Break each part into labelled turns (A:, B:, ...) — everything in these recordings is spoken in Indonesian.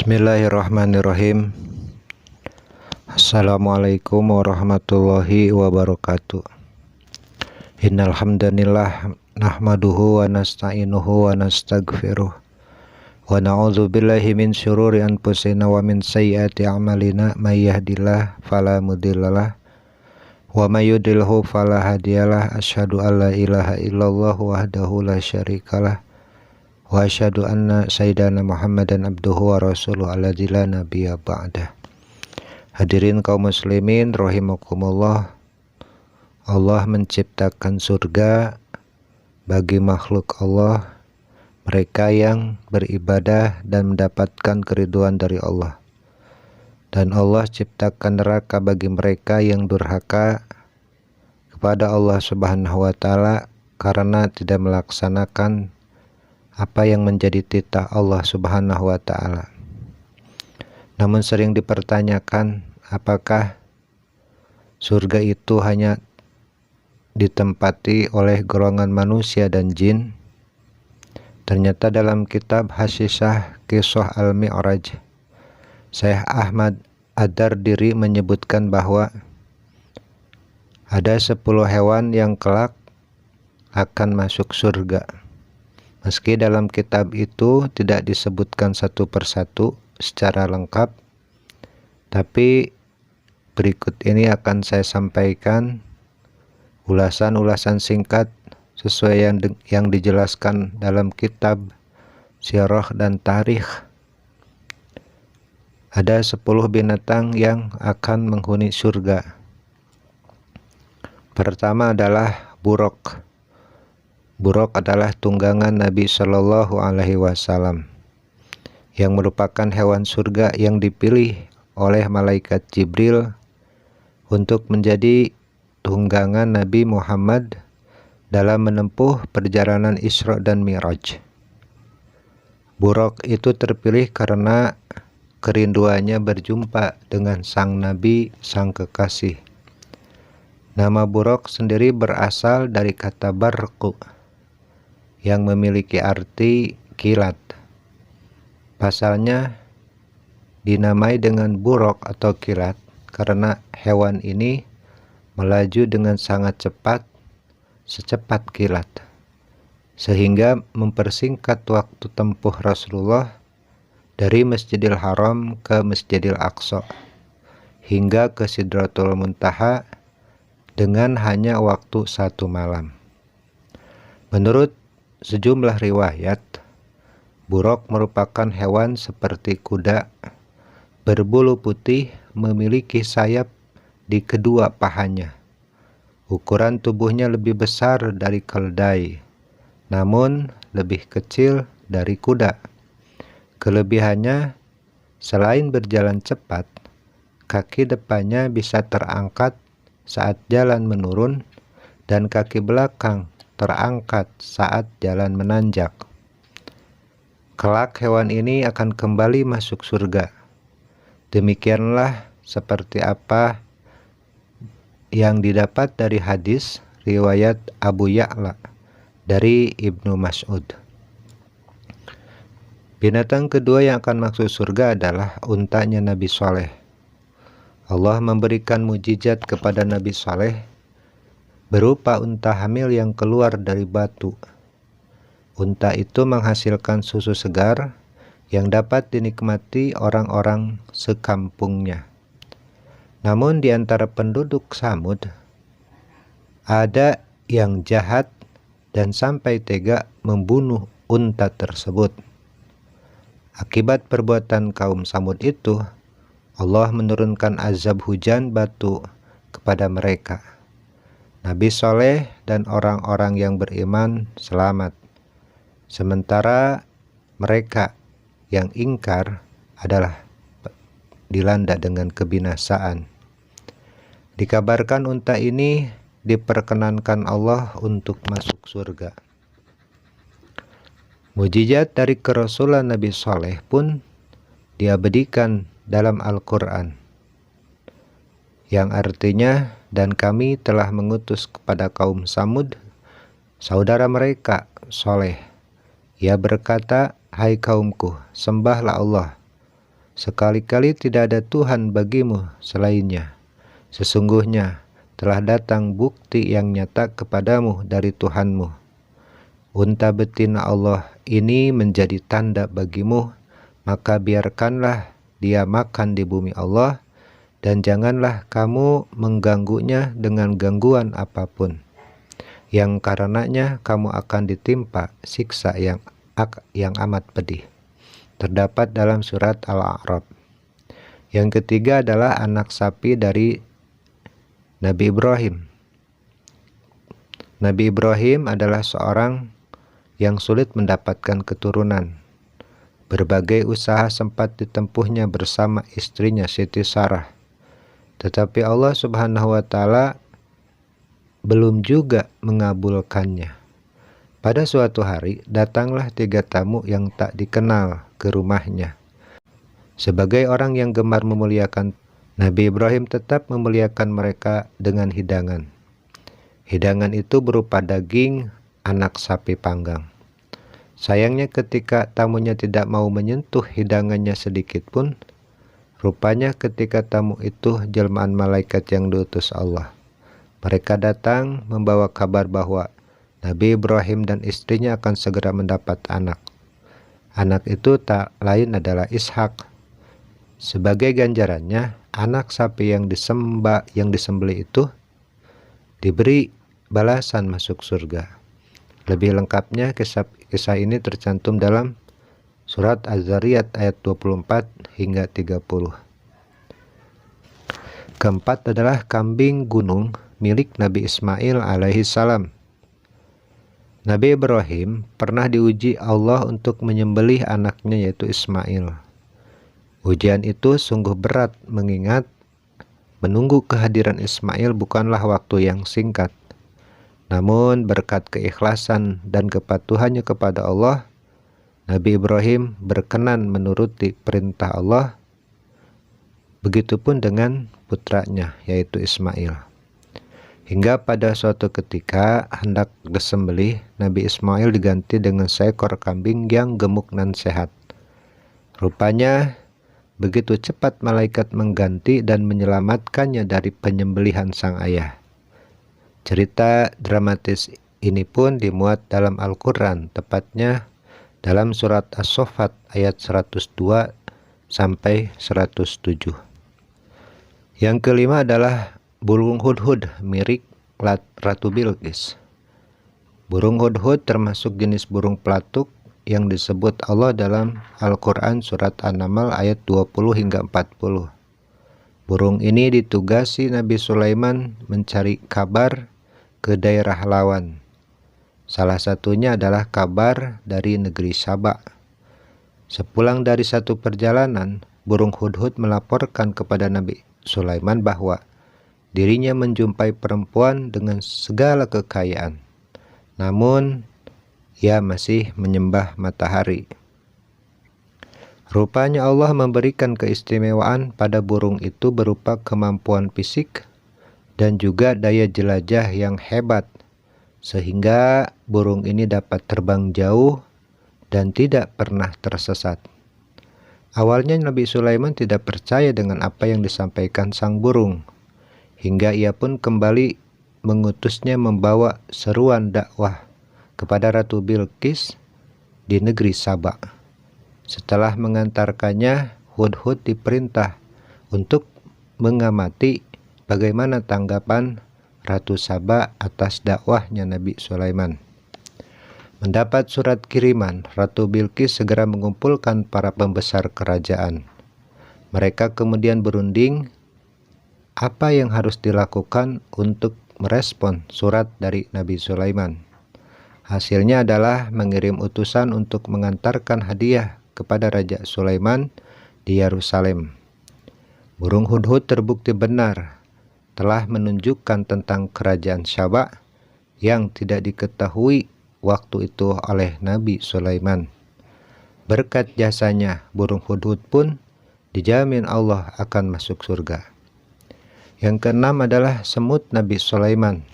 A: Bismillahirrahmanirrahim. Assalamualaikum warahmatullahi wabarakatuh. Innal hamdanillah nahmaduhu wa nasta'inuhu wa nastaghfiruh wa na'udzu billahi min syururi anfusina wa min sayyiati a'malina may yahdihillahu fala mudhillalah wa may yudlilhu fala hadiyalah. Asyhadu an la ilaha illallah wahdahu la syarikalah wa asyhadu anna sayyidana Muhammadan abduhu wa rasuluhu alladzi la nabiyya ba'dah. Hadirin kaum muslimin rahimakumullah, Allah menciptakan surga bagi makhluk Allah, mereka yang beribadah dan mendapatkan keridhaan dari Allah. Dan Allah ciptakan neraka bagi mereka yang durhaka kepada Allah Subhanahu wa taala karena tidak melaksanakan apa yang menjadi titah Allah Subhanahu wa taala. Namun sering dipertanyakan, apakah surga itu hanya ditempati oleh golongan manusia dan jin? Ternyata dalam kitab Hasisah Qisah Al-Mi'raj, Syekh Ahmad Ad-Dardiri menyebutkan bahwa ada 10 hewan yang kelak akan masuk surga. Meski dalam kitab itu tidak disebutkan satu persatu secara lengkap, tapi berikut ini akan saya sampaikan ulasan-ulasan singkat sesuai yang dijelaskan dalam kitab Sirah dan Tarikh. Ada 10 binatang yang akan menghuni surga. Pertama adalah buruk. Buruk adalah tunggangan Nabi Shallallahu Alaihi Wasallam yang merupakan hewan surga yang dipilih oleh malaikat Jibril untuk menjadi tunggangan Nabi Muhammad dalam menempuh perjalanan Isra dan Mi'raj. Buruk itu terpilih karena kerinduannya berjumpa dengan sang Nabi, sang kekasih. Nama buruk sendiri berasal dari kata barqu yang memiliki arti kilat. Pasalnya dinamai dengan buruk atau kilat karena hewan ini melaju dengan sangat cepat, secepat kilat, sehingga mempersingkat waktu tempuh Rasulullah dari Masjidil Haram ke Masjidil Aqsa hingga ke Sidratul Muntaha dengan hanya waktu 1 malam. Menurut sejumlah riwayat, buruk merupakan hewan seperti kuda, berbulu putih, memiliki sayap di kedua pahanya. Ukuran tubuhnya lebih besar dari keledai, namun lebih kecil dari kuda. Kelebihannya, selain berjalan cepat, kaki depannya bisa terangkat saat jalan menurun dan kaki belakang terangkat saat jalan menanjak. Kelak hewan ini akan kembali masuk surga. Demikianlah seperti apa yang didapat dari hadis riwayat Abu Ya'la dari Ibnu Mas'ud. Binatang kedua yang akan masuk surga adalah untanya Nabi Saleh. Allah memberikan mujizat kepada Nabi Saleh berupa unta hamil yang keluar dari batu. Unta itu menghasilkan susu segar yang dapat dinikmati orang-orang sekampungnya. Namun di antara penduduk Samud, ada yang jahat dan sampai tega membunuh unta tersebut. Akibat perbuatan kaum Samud itu, Allah menurunkan azab hujan batu kepada mereka. Nabi Saleh dan orang-orang yang beriman selamat, sementara mereka yang ingkar adalah dilanda dengan kebinasaan. Dikabarkan unta ini diperkenankan Allah untuk masuk surga. Mujizat dari kerasulan Nabi Saleh pun diabadikan dalam Al-Quran, yang artinya, dan kami telah mengutus kepada kaum Samud saudara mereka Saleh. Ia berkata, hai kaumku, sembahlah Allah, sekali-kali tidak ada Tuhan bagimu selainnya. Sesungguhnya telah datang bukti yang nyata kepadamu dari Tuhanmu. Unta betina Allah ini menjadi tanda bagimu, maka biarkanlah dia makan di bumi Allah, dan janganlah kamu mengganggunya dengan gangguan apapun, yang karenanya kamu akan ditimpa siksa yang amat pedih. Terdapat dalam surat Al-A'raf. Yang ketiga adalah anak sapi dari Nabi Ibrahim. Nabi Ibrahim adalah seorang yang sulit mendapatkan keturunan. Berbagai usaha sempat ditempuhnya bersama istrinya Siti Sarah. Tetapi Allah Subhanahu wa Ta'ala belum juga mengabulkannya. Pada suatu hari datanglah 3 tamu yang tak dikenal ke rumahnya. Sebagai orang yang gemar memuliakan, Nabi Ibrahim tetap memuliakan mereka dengan hidangan. Hidangan itu berupa daging anak sapi panggang. Sayangnya ketika tamunya tidak mau menyentuh hidangannya sedikit pun, rupanya ketika tamu itu jelmaan malaikat yang diutus Allah. Mereka datang membawa kabar bahwa Nabi Ibrahim dan istrinya akan segera mendapat anak. Anak itu tak lain adalah Ishak. Sebagai ganjarannya, anak sapi yang disembelih itu diberi balasan masuk surga. Lebih lengkapnya kisah ini tercantum dalam surat Az-Zariyat ayat 24 hingga 30. Keempat adalah kambing gunung milik Nabi Ismail alaihi salam. Nabi Ibrahim pernah diuji Allah untuk menyembelih anaknya yaitu Ismail. Ujian itu sungguh berat mengingat menunggu kehadiran Ismail bukanlah waktu yang singkat. Namun berkat keikhlasan dan kepatuhannya kepada Allah, Nabi Ibrahim berkenan menuruti perintah Allah. Begitupun dengan putranya yaitu Ismail. Hingga pada suatu ketika hendak disembelih, Nabi Ismail diganti dengan seekor kambing yang gemuk dan sehat. Rupanya begitu cepat malaikat mengganti dan menyelamatkannya dari penyembelihan sang ayah. Cerita dramatis ini pun dimuat dalam Al-Quran, tepatnya dalam surat As-Saffat ayat 102 sampai 107. Yang kelima adalah burung hudhud milik Ratu Bilqis. Burung hudhud termasuk jenis burung pelatuk yang disebut Allah dalam Al-Quran surat An-Naml ayat 20 hingga 40. Burung ini ditugasi Nabi Sulaiman mencari kabar ke daerah lawan. Salah satunya adalah kabar dari negeri Saba. Sepulang dari satu perjalanan, burung hudhud melaporkan kepada Nabi Sulaiman bahwa dirinya menjumpai perempuan dengan segala kekayaan, namun ia masih menyembah matahari. Rupanya Allah memberikan keistimewaan pada burung itu berupa kemampuan fisik dan juga daya jelajah yang hebat, sehingga burung ini dapat terbang jauh dan tidak pernah tersesat. Awalnya Nabi Sulaiman tidak percaya dengan apa yang disampaikan sang burung, hingga ia pun kembali mengutusnya membawa seruan dakwah kepada Ratu Bilqis di negeri Saba. Setelah mengantarkannya, hudhud diperintah untuk mengamati bagaimana tanggapan Ratu Saba atas dakwahnya Nabi Sulaiman. Mendapat surat kiriman, Ratu Bilqis segera mengumpulkan para pembesar kerajaan. Mereka kemudian berunding apa yang harus dilakukan untuk merespon surat dari Nabi Sulaiman. Hasilnya adalah mengirim utusan untuk mengantarkan hadiah kepada Raja Sulaiman di Yerusalem. Burung hudhud terbukti benar telah menunjukkan tentang kerajaan Saba yang tidak diketahui waktu itu oleh Nabi Sulaiman. Berkat jasanya, burung hudhud pun dijamin Allah akan masuk surga. Yang keenam adalah semut Nabi Sulaiman.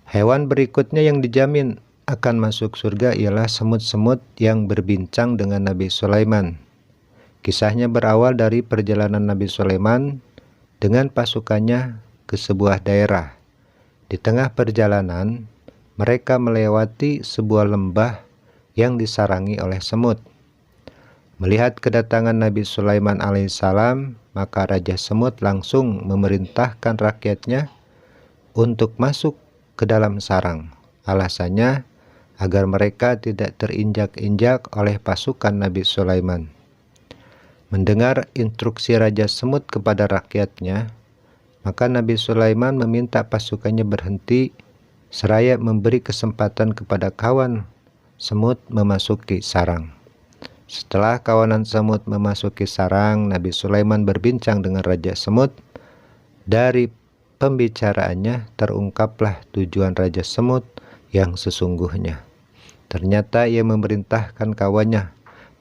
A: Hewan berikutnya yang dijamin akan masuk surga ialah semut-semut yang berbincang dengan Nabi Sulaiman. Kisahnya berawal dari perjalanan Nabi Sulaiman dengan pasukannya ke sebuah daerah. Di tengah perjalanan, mereka melewati sebuah lembah yang disarangi oleh semut. Melihat kedatangan Nabi Sulaiman alaihissalam, maka Raja Semut langsung memerintahkan rakyatnya untuk masuk ke dalam sarang. Alasannya agar mereka tidak terinjak-injak oleh pasukan Nabi Sulaiman. Mendengar instruksi Raja Semut kepada rakyatnya, maka Nabi Sulaiman meminta pasukannya berhenti seraya memberi kesempatan kepada kawan semut memasuki sarang. Setelah kawanan semut memasuki sarang, Nabi Sulaiman berbincang dengan Raja Semut. Dari pembicaraannya terungkaplah tujuan Raja Semut yang sesungguhnya. Ternyata ia memerintahkan kawannya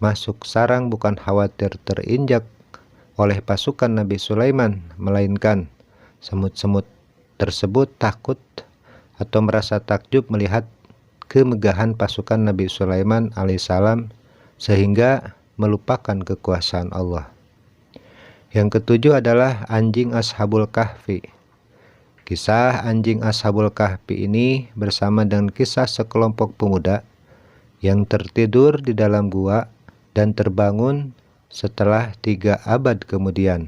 A: masuk sarang bukan khawatir terinjak oleh pasukan Nabi Sulaiman, melainkan semut-semut tersebut takut atau merasa takjub melihat kemegahan pasukan Nabi Sulaiman alaihissalam sehingga melupakan kekuasaan Allah. Yang ketujuh adalah anjing Ashabul Kahfi. Kisah anjing Ashabul Kahfi ini bersama dengan kisah sekelompok pemuda yang tertidur di dalam gua dan terbangun setelah 3 abad kemudian.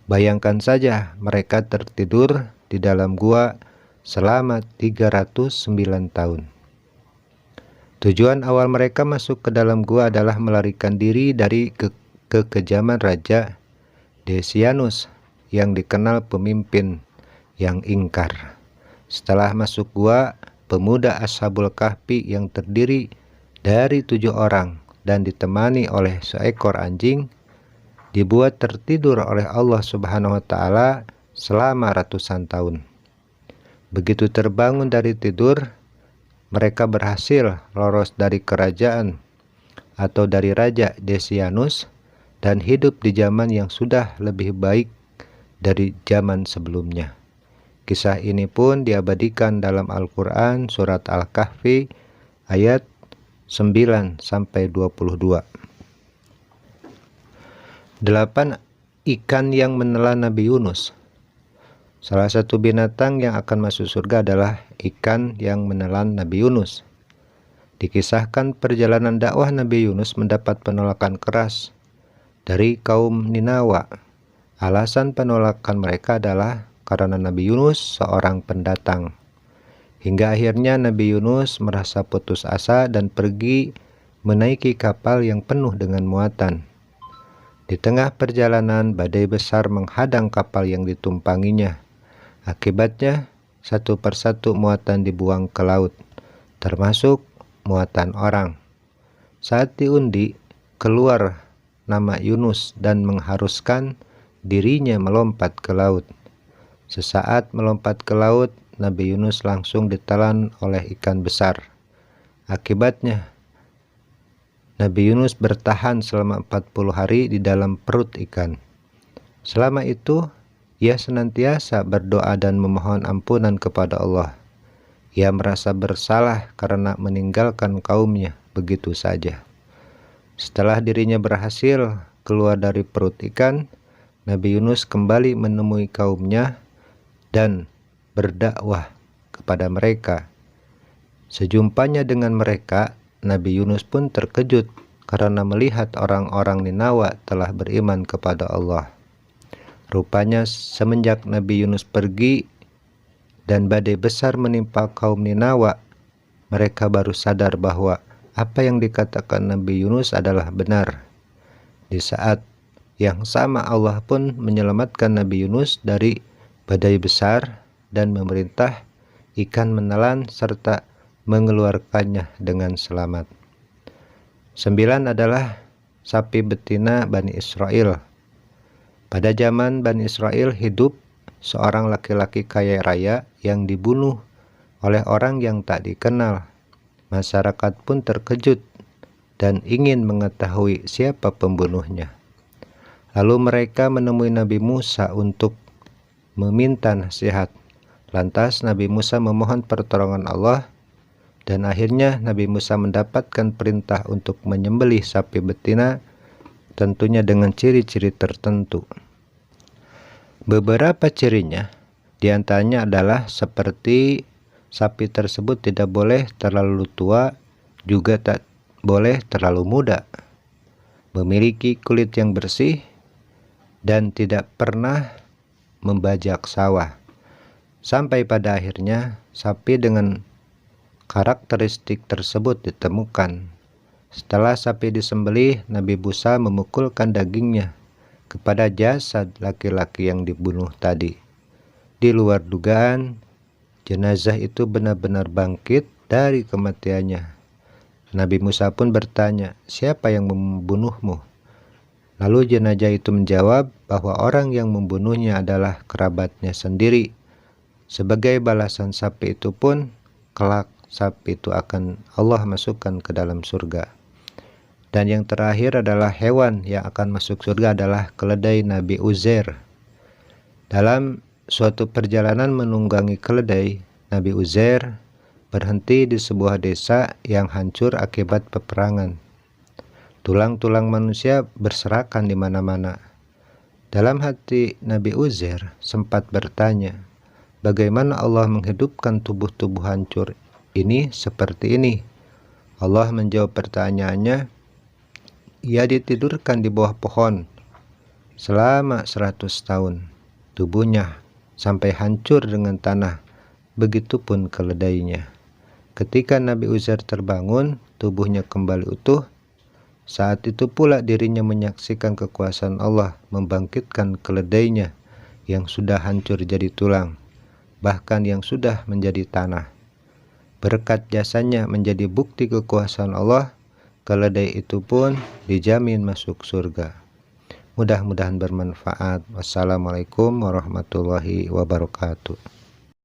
A: Bayangkan saja mereka tertidur di dalam gua selama 309 tahun. Tujuan awal mereka masuk ke dalam gua adalah melarikan diri dari kekejaman Raja Decianus yang dikenal pemimpin yang ingkar. Setelah masuk gua, pemuda Ashabul Kahfi yang terdiri dari 7 orang dan ditemani oleh seekor anjing dibuat tertidur oleh Allah Subhanahu wa taala selama ratusan tahun. Begitu terbangun dari tidur, mereka berhasil lolos dari kerajaan atau dari Raja Decianus dan hidup di zaman yang sudah lebih baik dari zaman sebelumnya. Kisah ini pun diabadikan dalam Al-Quran surat Al-Kahfi ayat 9-22. 8. Ikan yang menelan Nabi Yunus. Salah satu binatang yang akan masuk surga adalah ikan yang menelan Nabi Yunus. Dikisahkan perjalanan dakwah Nabi Yunus mendapat penolakan keras dari kaum Ninawa. Alasan penolakan mereka adalah karena Nabi Yunus seorang pendatang. Hingga akhirnya Nabi Yunus merasa putus asa dan pergi menaiki kapal yang penuh dengan muatan. Di tengah perjalanan, badai besar menghadang kapal yang ditumpanginya. Akibatnya, satu persatu muatan dibuang ke laut, termasuk muatan orang. Saat diundi, keluar nama Yunus dan mengharuskan dirinya melompat ke laut. Sesaat melompat ke laut, Nabi Yunus langsung ditelan oleh ikan besar. Akibatnya, Nabi Yunus bertahan selama 40 hari di dalam perut ikan. Selama itu, ia senantiasa berdoa dan memohon ampunan kepada Allah. Ia merasa bersalah karena meninggalkan kaumnya begitu saja. Setelah dirinya berhasil keluar dari perut ikan, Nabi Yunus kembali menemui kaumnya dan berdakwah kepada mereka. Sejumpanya dengan mereka, Nabi Yunus pun terkejut karena melihat orang-orang Ninawa telah beriman kepada Allah. Rupanya semenjak Nabi Yunus pergi dan badai besar menimpa kaum Ninawa, mereka baru sadar bahwa apa yang dikatakan Nabi Yunus adalah benar. Di saat yang sama Allah pun menyelamatkan Nabi Yunus dari badai besar dan memerintah ikan menelan serta mengeluarkannya dengan selamat. 9 adalah sapi betina Bani Israel. Pada zaman Bani Israel hidup seorang laki-laki kaya raya yang dibunuh oleh orang yang tak dikenal. Masyarakat pun terkejut dan ingin mengetahui siapa pembunuhnya. Lalu mereka menemui Nabi Musa untuk meminta nasihat. Lantas Nabi Musa memohon pertolongan Allah dan akhirnya Nabi Musa mendapatkan perintah untuk menyembelih sapi betina tentunya dengan ciri-ciri tertentu. Beberapa cirinya diantaranya adalah seperti sapi tersebut tidak boleh terlalu tua, juga tak boleh terlalu muda, memiliki kulit yang bersih, dan tidak pernah membajak sawah. Sampai pada akhirnya sapi dengan karakteristik tersebut ditemukan. Setelah sapi disembelih, Nabi Musa memukulkan dagingnya kepada jasad laki-laki yang dibunuh tadi. Di luar dugaan, jenazah itu benar-benar bangkit dari kematiannya. Nabi Musa pun bertanya, "Siapa yang membunuhmu?" Lalu jenazah itu menjawab bahwa orang yang membunuhnya adalah kerabatnya sendiri. Sebagai balasan sapi itu pun, kelak sapi itu akan Allah masukkan ke dalam surga. Dan yang terakhir adalah hewan yang akan masuk surga adalah keledai Nabi Uzair. Dalam suatu perjalanan menunggangi keledai, Nabi Uzair berhenti di sebuah desa yang hancur akibat peperangan. Tulang-tulang manusia berserakan di mana-mana. Dalam hati Nabi Uzair sempat bertanya, bagaimana Allah menghidupkan tubuh-tubuh hancur ini seperti ini? Allah menjawab pertanyaannya, ia ditidurkan di bawah pohon selama 100 tahun. Tubuhnya sampai hancur dengan tanah, begitupun keledainya. Ketika Nabi Uzair terbangun, tubuhnya kembali utuh. Saat itu pula dirinya menyaksikan kekuasaan Allah membangkitkan keledainya yang sudah hancur jadi tulang, bahkan yang sudah menjadi tanah. Berkat jasanya menjadi bukti kekuasaan Allah, keledai itu pun dijamin masuk surga. Mudah-mudahan bermanfaat. Wassalamualaikum warahmatullahi wabarakatuh.